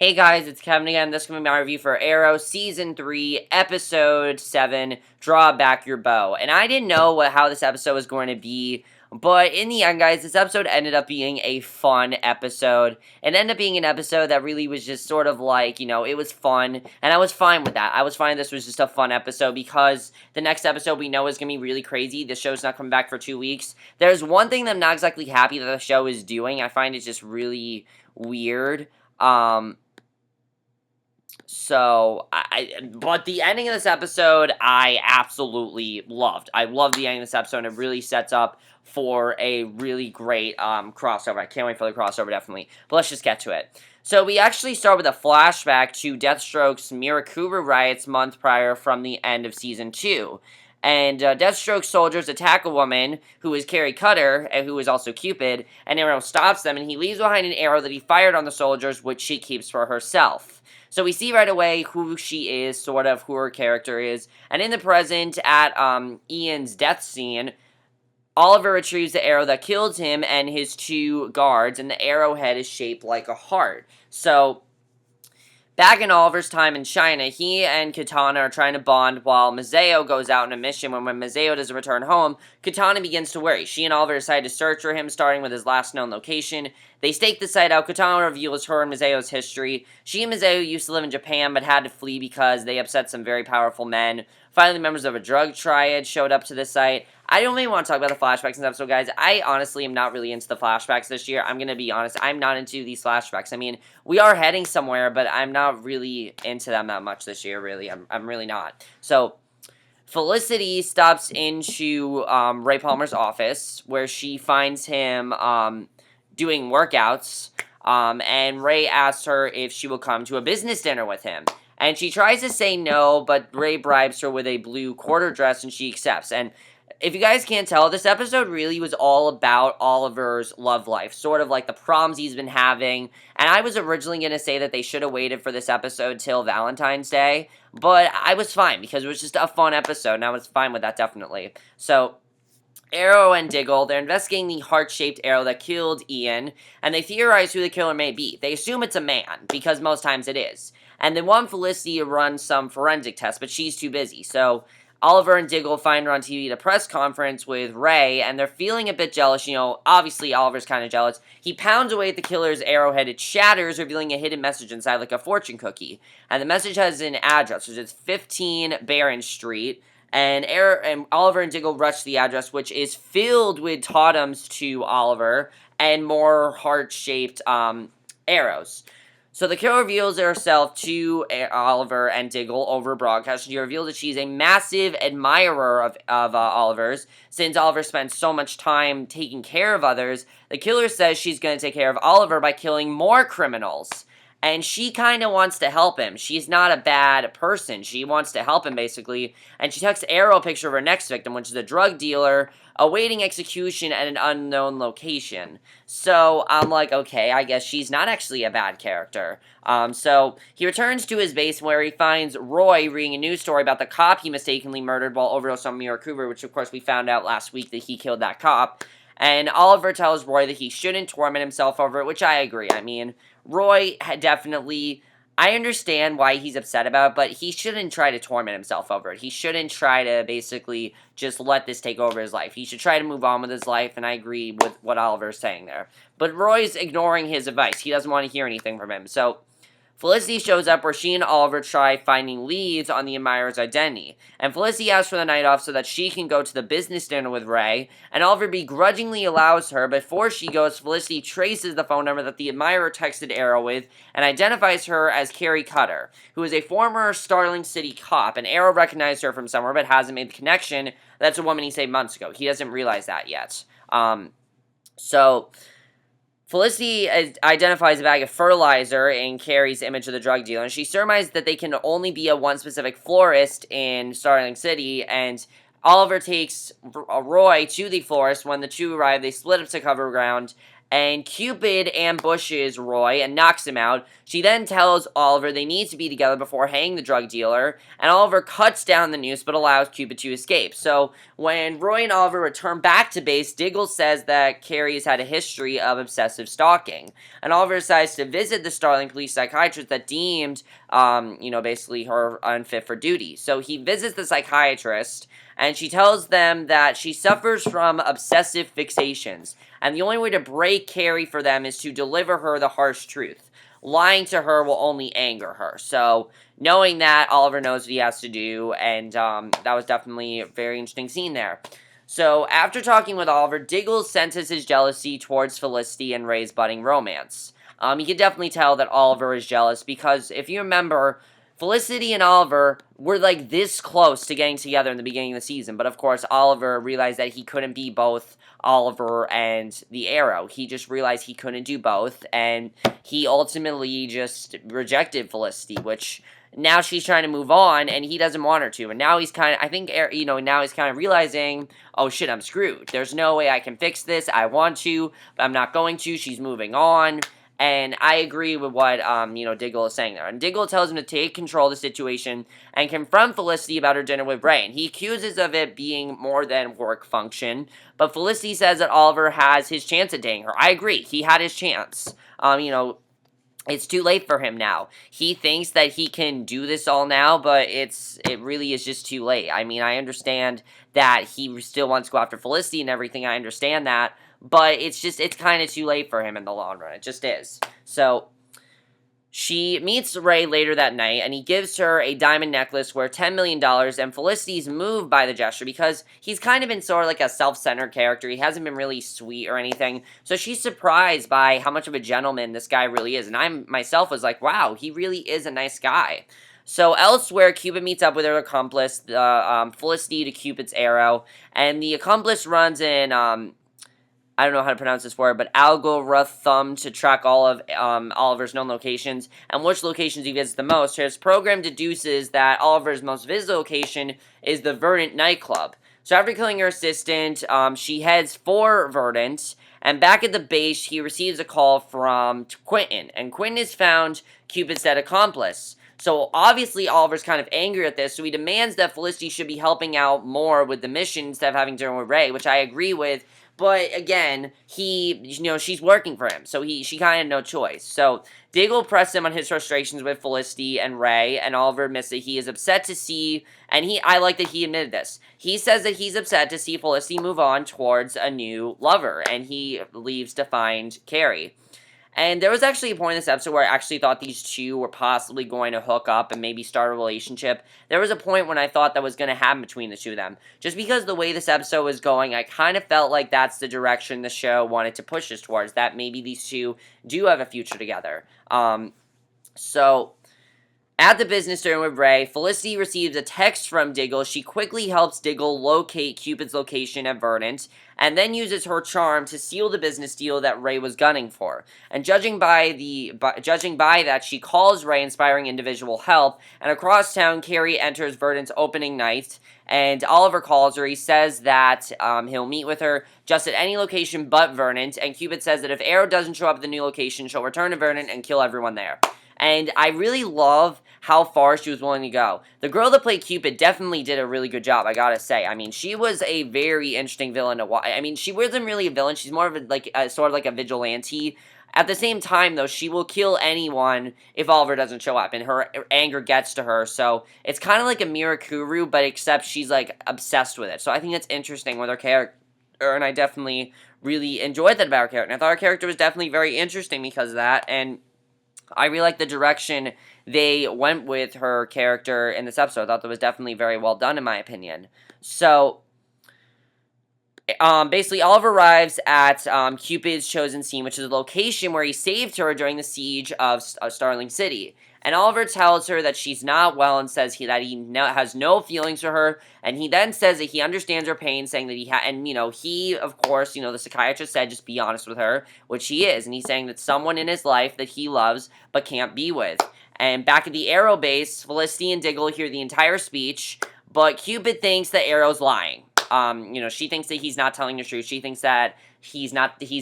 Hey guys, it's Kevin again. This is going to be my review for Arrow Season 3, Episode 7, Draw Back Your Bow. And I didn't know how this episode was going to be, but in the end, guys, this episode ended up being a fun episode. It ended up being an episode that really was just sort of like, it was fun, and I was fine with that. I was fine this was just a fun episode because the next episode we know is going to be really crazy. The show's not coming back for 2 weeks. There's one thing that I'm not exactly happy that the show is doing. I find it just really weird. But the ending of this episode, I absolutely loved. I love the ending of this episode, and it really sets up for a really great, crossover. I can't wait for the crossover, definitely. But let's just get to it. So we actually start with a flashback to Deathstroke's Mirakuru riots month prior from the end of Season 2. And Deathstroke's soldiers attack a woman who is Carrie Cutter, and who is also Cupid, and Arrow stops them, and he leaves behind an arrow that he fired on the soldiers, which she keeps for herself. So we see right away who she is, sort of who her character is, and in the present, at Ian's death scene, Oliver retrieves the arrow that killed him and his two guards, and the arrowhead is shaped like a heart. So back in Oliver's time in China, he and Katana are trying to bond while Mazeo goes out on a mission. When Mazeo doesn't return home, Katana begins to worry. She and Oliver decide to search for him, starting with his last known location. They stake the site out. Katana reveals her and Mazeo's history. She and Mazeo used to live in Japan, but had to flee because they upset some very powerful men. Finally, members of a drug triad showed up to the site. I don't really want to talk about the flashbacks in this episode, guys. I honestly am not really into the flashbacks this year. I'm going to be honest. I'm not into these flashbacks. I mean, we are heading somewhere, but I'm not really into them that much this year, really. I'm really not. So Felicity stops into Ray Palmer's office, where she finds him doing workouts, and Ray asks her if she will come to a business dinner with him. And she tries to say no, but Ray bribes her with a blue quarter dress, and she accepts. And if you guys can't tell, this episode really was all about Oliver's love life, sort of like the problems he's been having. And I was originally going to say that they should have waited for this episode till Valentine's Day, but I was fine because it was just a fun episode, and I was fine with that, definitely. So Arrow and Diggle, they're investigating the heart-shaped arrow that killed Ian, and they theorize who the killer may be. They assume it's a man, because most times it is. And they want Felicity to run some forensic tests, but she's too busy. So Oliver and Diggle find her on TV at a press conference with Ray, and they're feeling a bit jealous. Obviously Oliver's kind of jealous. He pounds away at the killer's arrowhead. It shatters, revealing a hidden message inside, like a fortune cookie. And the message has an address, which is 15 Barron Street. And Oliver and Diggle rush to the address, which is filled with totems to Oliver and more heart-shaped arrows. So the killer reveals herself to Oliver and Diggle over broadcast. She reveals that she's a massive admirer of Oliver's. Since Oliver spends so much time taking care of others, the killer says she's going to take care of Oliver by killing more criminals. And she kind of wants to help him. She's not a bad person. She wants to help him, basically. And she texts Arrow a picture of her next victim, which is a drug dealer awaiting execution at an unknown location. So I'm like, okay, I guess she's not actually a bad character. So he returns to his base, where he finds Roy reading a news story about the cop he mistakenly murdered while overdosed on Mirakuru, which of course we found out last week that he killed that cop. And Oliver tells Roy that he shouldn't torment himself over it, which I agree. I mean, Roy definitely, I understand why he's upset about it, but he shouldn't try to torment himself over it. He shouldn't try to basically just let this take over his life. He should try to move on with his life, and I agree with what Oliver's saying there. But Roy's ignoring his advice. He doesn't want to hear anything from him. So Felicity shows up, where she and Oliver try finding leads on the admirer's identity. And Felicity asks for the night off so that she can go to the business dinner with Ray, and Oliver begrudgingly allows her. Before she goes, Felicity traces the phone number that the admirer texted Arrow with, and identifies her as Carrie Cutter, who is a former Starling City cop, and Arrow recognized her from somewhere, but hasn't made the connection. That's a woman he saved months ago. He doesn't realize that yet. Felicity identifies a bag of fertilizer in Carrie's image of the drug dealer, and she surmises that they can only be at one specific florist in Starling City, and Oliver takes Roy to the florist. When the two arrive, they split up to cover ground, and Cupid ambushes Roy and knocks him out. She then tells Oliver they need to be together before hanging the drug dealer, and Oliver cuts down the noose but allows Cupid to escape. So when Roy and Oliver return back to base, Diggle says that Carrie has had a history of obsessive stalking, and Oliver decides to visit the Starling police psychiatrist that deemed, basically her unfit for duty. So he visits the psychiatrist, and she tells them that she suffers from obsessive fixations, and the only way to break Carrie for them is to deliver her the harsh truth. Lying to her will only anger her. So, knowing that, Oliver knows what he has to do, and that was definitely a very interesting scene there. So, after talking with Oliver, Diggle senses his jealousy towards Felicity and Ray's budding romance. You can definitely tell that Oliver is jealous, because if you remember, Felicity and Oliver were like this close to getting together in the beginning of the season, but of course Oliver realized that he couldn't be both Oliver and the Arrow. He just realized he couldn't do both, and he ultimately just rejected Felicity, which now she's trying to move on, and he doesn't want her to, and now he's kind of, I think, now he's kind of realizing, oh shit, I'm screwed. There's no way I can fix this. I want to, but I'm not going to. She's moving on. And I agree with what, Diggle is saying there. And Diggle tells him to take control of the situation and confront Felicity about her dinner with Ray. And he accuses of it being more than work function. But Felicity says that Oliver has his chance at dating her. I agree. He had his chance. It's too late for him now. He thinks that he can do this all now, but it really is just too late. I mean, I understand that he still wants to go after Felicity and everything. I understand that. But it's kind of too late for him in the long run. It just is. So, she meets Ray later that night, and he gives her a diamond necklace worth $10 million, and Felicity's moved by the gesture because he's kind of been sort of like a self-centered character. He hasn't been really sweet or anything, so she's surprised by how much of a gentleman this guy really is, and I myself was like, wow, he really is a nice guy. So elsewhere, Cupid meets up with her accomplice, Felicity to Cupid's arrow, and the accomplice runs in, I don't know how to pronounce this word, but algorithm to track all of Oliver's known locations and which locations he visits the most. His program deduces that Oliver's most visited location is the Verdant nightclub. So after killing her assistant, she heads for Verdant, and back at the base, he receives a call from Quentin, and Quentin has found Cupid's dead accomplice. So obviously Oliver's kind of angry at this, so he demands that Felicity should be helping out more with the mission instead of having dinner with Ray, which I agree with. But again, she's working for him, so she kind of had no choice. So Diggle pressed him on his frustrations with Felicity and Ray, and Oliver admits that he is upset to see, and I like that he admitted this. He says that he's upset to see Felicity move on towards a new lover, and he leaves to find Carrie. And there was actually a point in this episode where I actually thought these two were possibly going to hook up and maybe start a relationship. There was a point when I thought that was going to happen between the two of them. Just because the way this episode was going, I kind of felt like that's the direction the show wanted to push us towards. That maybe these two do have a future together. So at the business dinner with Ray, Felicity receives a text from Diggle. She quickly helps Diggle locate Cupid's location at Verdant, and then uses her charm to seal the business deal that Ray was gunning for. And judging by that, she calls Ray, inspiring individual help, and across town, Carrie enters Verdant's opening night, and Oliver calls her. He says that he'll meet with her just at any location but Verdant, and Cupid says that if Arrow doesn't show up at the new location, she'll return to Verdant and kill everyone there. And I really love how far she was willing to go. The girl that played Cupid definitely did a really good job, I gotta say. I mean, she was a very interesting villain to watch. I mean, she wasn't really a villain. She's more of sort of like a vigilante. At the same time, though, she will kill anyone if Oliver doesn't show up, and her anger gets to her. So it's kind of like a Mirakuru, but except she's like obsessed with it. So I think that's interesting with her character, and I definitely really enjoyed that about her character. And I thought her character was definitely very interesting because of that, and I really like the direction they went with her character in this episode. I thought that was definitely very well done, in my opinion. So, basically, Oliver arrives at Cupid's chosen scene, which is a location where he saved her during the siege of Starling City. And Oliver tells her that she's not well and says that he has no feelings for her. And he then says that he understands her pain, saying that he, of course, the psychiatrist said just be honest with her, which he is. And he's saying that someone in his life that he loves but can't be with. And back at the Arrow base, Felicity and Diggle hear the entire speech, but Cupid thinks that Arrow's lying. She thinks that he's not telling the truth. She thinks that he's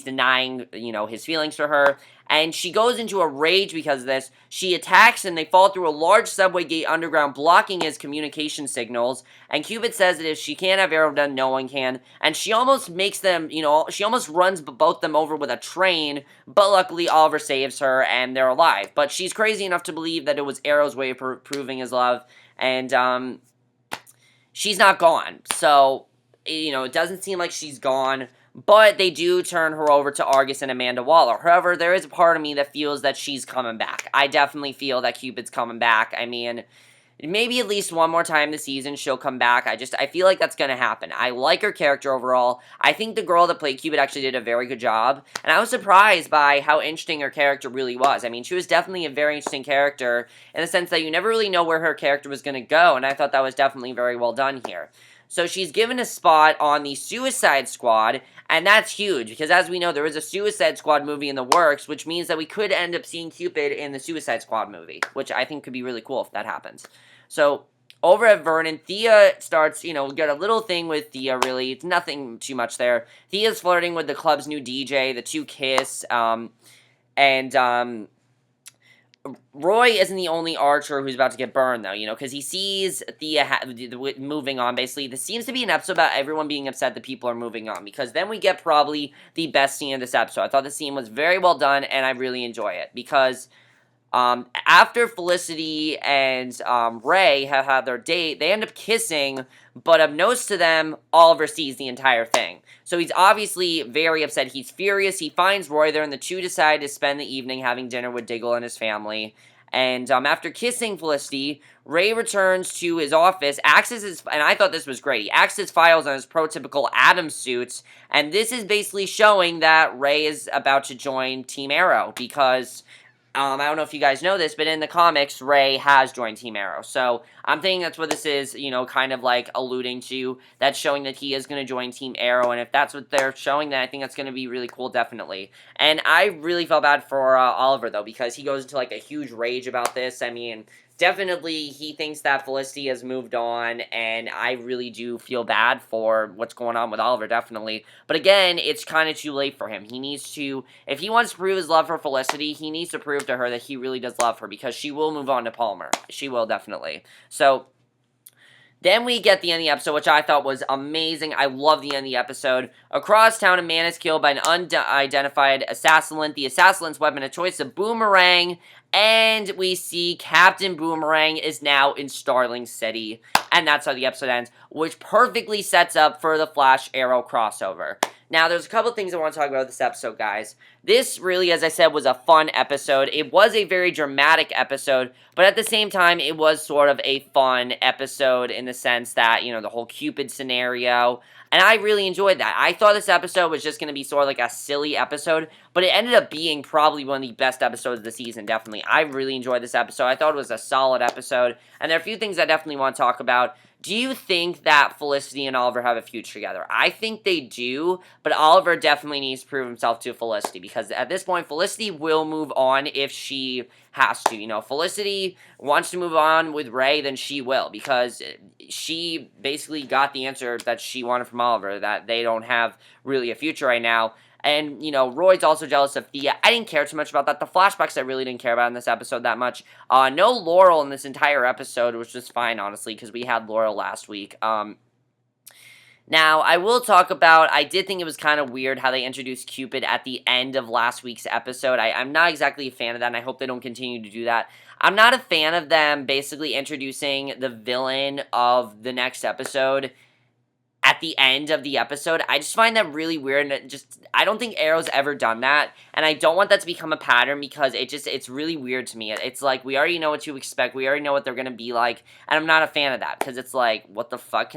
denying, his feelings for her. And she goes into a rage because of this. She attacks and they fall through a large subway gate underground, blocking his communication signals. And Cupid says that if she can't have Arrow done, no one can. And she almost makes them, she almost runs both them over with a train. But luckily, Oliver saves her and they're alive. But she's crazy enough to believe that it was Arrow's way of proving his love. And, she's not gone. So, it doesn't seem like she's gone. But they do turn her over to Argus and Amanda Waller. However, there is a part of me that feels that she's coming back. I definitely feel that Cupid's coming back. I mean, maybe at least one more time this season she'll come back. I feel like that's going to happen. I like her character overall. I think the girl that played Cupid actually did a very good job. And I was surprised by how interesting her character really was. I mean, she was definitely a very interesting character in the sense that you never really know where her character was going to go. And I thought that was definitely very well done here. So she's given a spot on the Suicide Squad, and that's huge, because as we know, there is a Suicide Squad movie in the works, which means that we could end up seeing Cupid in the Suicide Squad movie, which I think could be really cool if that happens. So, over at Vernon, Thea starts, we get a little thing with Thea, really. It's nothing too much there. Thea's flirting with the club's new DJ, the two kiss, Roy isn't the only Archer who's about to get burned, though, because he sees Thea moving on, basically. This seems to be an episode about everyone being upset that people are moving on, because then we get probably the best scene of this episode. I thought the scene was very well done, and I really enjoy it, because after Felicity and Ray have had their date, they end up kissing, but unbeknownst to them, Oliver sees the entire thing. So he's obviously very upset. He's furious. He finds Roy there, and the two decide to spend the evening having dinner with Diggle and his family. And after kissing Felicity, Ray returns to his office, and I thought this was great, he axes his files on his prototypical Atom suits, and this is basically showing that Ray is about to join Team Arrow, because I don't know if you guys know this, but in the comics, Ray has joined Team Arrow. So I'm thinking that's what this is, kind of like alluding to. That's showing that he is going to join Team Arrow. And if that's what they're showing, then I think that's going to be really cool, definitely. And I really felt bad for Oliver, though, because he goes into like a huge rage about this. I mean, definitely he thinks that Felicity has moved on, and I really do feel bad for what's going on with Oliver, definitely. But again, it's kind of too late for him. He needs to, if he wants to prove his love for Felicity, he needs to prove to her that he really does love her, because she will move on to Palmer. She will, definitely. So then we get the end of the episode, which I thought was amazing. I love the end of the episode. Across town, a man is killed by an unidentified assassin. The assassin's weapon of choice, a boomerang. And we see Captain Boomerang is now in Starling City. And that's how the episode ends, which perfectly sets up for the Flash Arrow crossover. Now, there's a couple things I want to talk about this episode, guys. This really, as I said, was a fun episode. It was a very dramatic episode, but at the same time, it was sort of a fun episode in the sense that, the whole Cupid scenario. And I really enjoyed that. I thought this episode was just going to be sort of like a silly episode, but it ended up being probably one of the best episodes of the season, definitely. I really enjoyed this episode. I thought it was a solid episode, and there are a few things I definitely want to talk about. Do you think that Felicity and Oliver have a future together? I think they do, but Oliver definitely needs to prove himself to Felicity, because at this point, Felicity will move on if she has to. Felicity wants to move on with Ray, then she will, because she basically got the answer that she wanted from Oliver, that they don't have really a future right now. And, Roy's also jealous of Thea. I didn't care too much about that. The flashbacks I really didn't care about in this episode that much. No Laurel in this entire episode, which was fine, honestly, because we had Laurel last week. Now, I will talk about, I did think it was kind of weird how they introduced Cupid at the end of last week's episode. I'm not exactly a fan of that, and I hope they don't continue to do that. I'm not a fan of them basically introducing the villain of the next episode at the end of the episode. I just find that really weird, and I don't think Arrow's ever done that, and I don't want that to become a pattern, because it's really weird to me. It's like, we already know what to expect, we already know what they're gonna be like, and I'm not a fan of that, because it's like, what the fuck,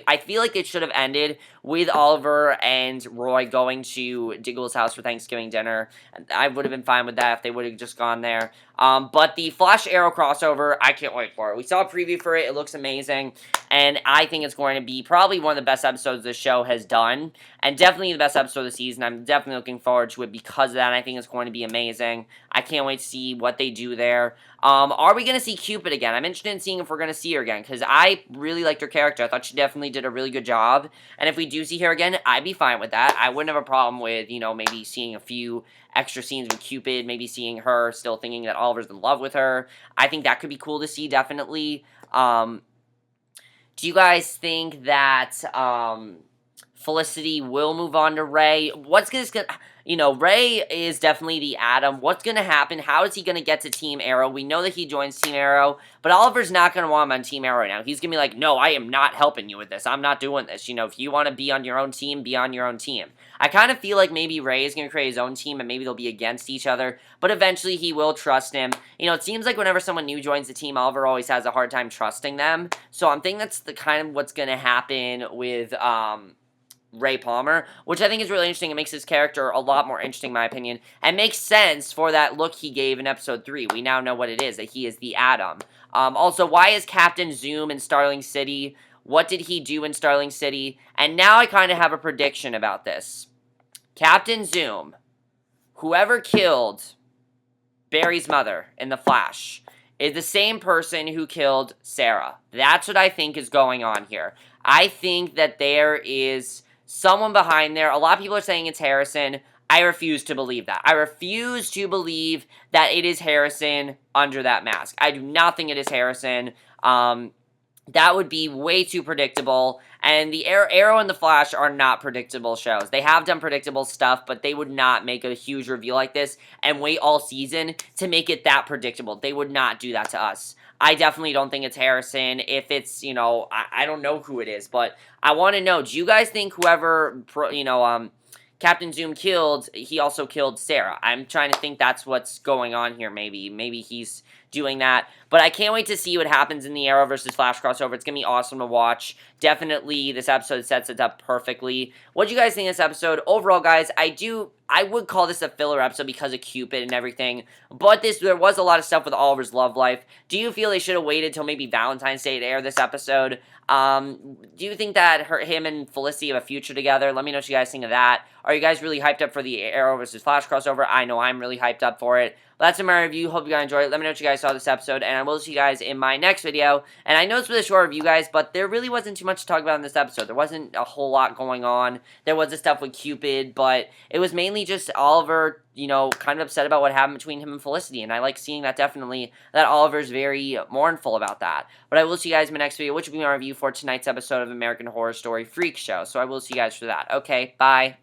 I feel like it should have ended with Oliver and Roy going to Diggle's house for Thanksgiving dinner. I would have been fine with that if they would have just gone there. But the Flash Arrow crossover, I can't wait for it. We saw a preview for it, it looks amazing, and I think it's going to be probably one of the best episodes the show has done, and definitely the best episode of the season. I'm definitely looking forward to it because of that. I think it's going to be amazing. I can't wait to see what they do there. Are we going to see Cupid again? I'm interested in seeing if we're going to see her again, because I really liked her character. I thought she definitely did a really good job, and if we do see her again, I'd be fine with that. I wouldn't have a problem with, you know, maybe seeing a few extra scenes with Cupid, maybe seeing her still thinking that Oliver's in love with her. I think that could be cool to see, definitely. Do you guys think that, Felicity will move on to Ray? What's gonna, you know, Ray is definitely the Atom. What's gonna happen? How is he gonna get to Team Arrow? We know that he joins Team Arrow, but Oliver's not gonna want him on Team Arrow now. He's gonna be like, no, I am not helping you with this. I'm not doing this. You know, if you want to be on your own team, be on your own team. I kind of feel like maybe Ray is gonna create his own team, and maybe they'll be against each other, but eventually he will trust him. You know, it seems like whenever someone new joins the team, Oliver always has a hard time trusting them. So I'm thinking that's the kind of what's gonna happen with, Ray Palmer, which I think is really interesting. It makes his character a lot more interesting, in my opinion, and makes sense for that look he gave in episode 3. We now know what it is, that he is the Atom. Also, why is Captain Zoom in Starling City? What did he do in Starling City? And now I kind of have a prediction about this. Captain Zoom, whoever killed Barry's mother in The Flash, is the same person who killed Sara. That's what I think is going on here. I think that there is someone behind there. A lot of people are saying it's Harrison. I refuse to believe that. I refuse to believe that it is Harrison under that mask. I do not think it is Harrison. That would be way too predictable. And the Arrow and the Flash are not predictable shows. They have done predictable stuff, but they would not make a huge reveal like this and wait all season to make it that predictable. They would not do that to us. I definitely don't think it's Harrison. If it's, you know, I don't know who it is, but I want to know, do you guys think whoever, you know, Captain Zoom killed, he also killed Sara? I'm trying to think that's what's going on here, maybe. Maybe he's doing that. But I can't wait to see what happens in the Arrow versus Flash crossover. It's going to be awesome to watch. Definitely, this episode sets it up perfectly. What do you guys think of this episode? Overall, guys, I would call this a filler episode because of Cupid and everything, but there was a lot of stuff with Oliver's love life. Do you feel they should have waited till maybe Valentine's Day to air this episode? Do you think that him and Felicity have a future together? Let me know what you guys think of that. Are you guys really hyped up for the Arrow versus Flash crossover? I know I'm really hyped up for it. But that's my review. Hope you guys enjoyed it. Let me know what you guys saw this episode, and I will see you guys in my next video. And I know it's really short review, guys, but there really wasn't too much to talk about in this episode. There wasn't a whole lot going on. There was the stuff with Cupid, but it was mainly just Oliver, you know, kind of upset about what happened between him and Felicity, and I like seeing that, definitely, that Oliver's very mournful about that. But I will see you guys in my next video, which will be my review for tonight's episode of American Horror Story Freak Show. So I will see you guys for that. Okay, bye.